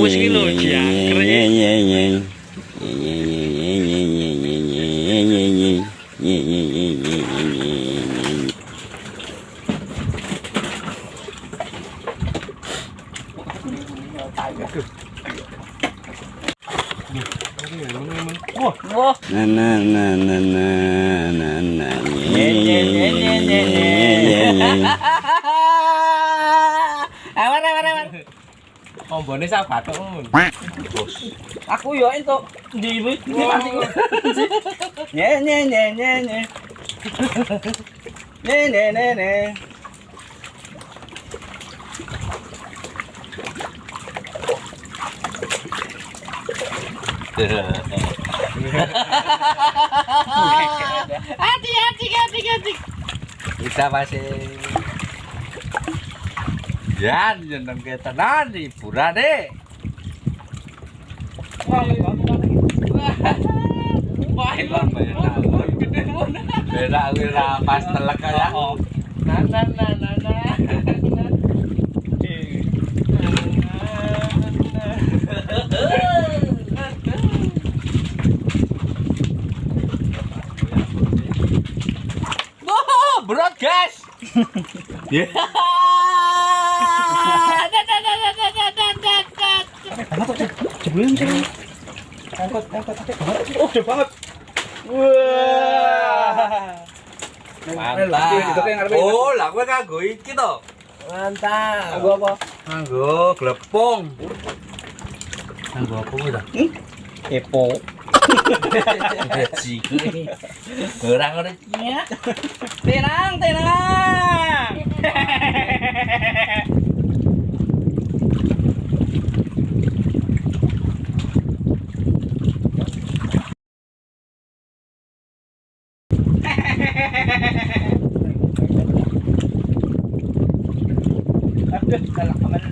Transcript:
Wis ki lho jangkrik. Wah. Awan. Ombone sak bathuk ngono. Aku yo entuk ndi iki mati. Nye. Ne. Hati. Bisa masih. Ya, jeneng ketenan hiburane. Wah, gede mun. Beda wira pas telek kaya. Nah. Wah, berat, guys. Ya. Angkot. Oh, gede banget. Wah. Mantap. Oh, lah kowe kanggo iki to. Mantap. Gua apa? Kanggo glepung. Kanggo apa kuwi ta? Kepo. Gaji kuwi. Ora ngono ya. Tenang. Aduh, salah kamera.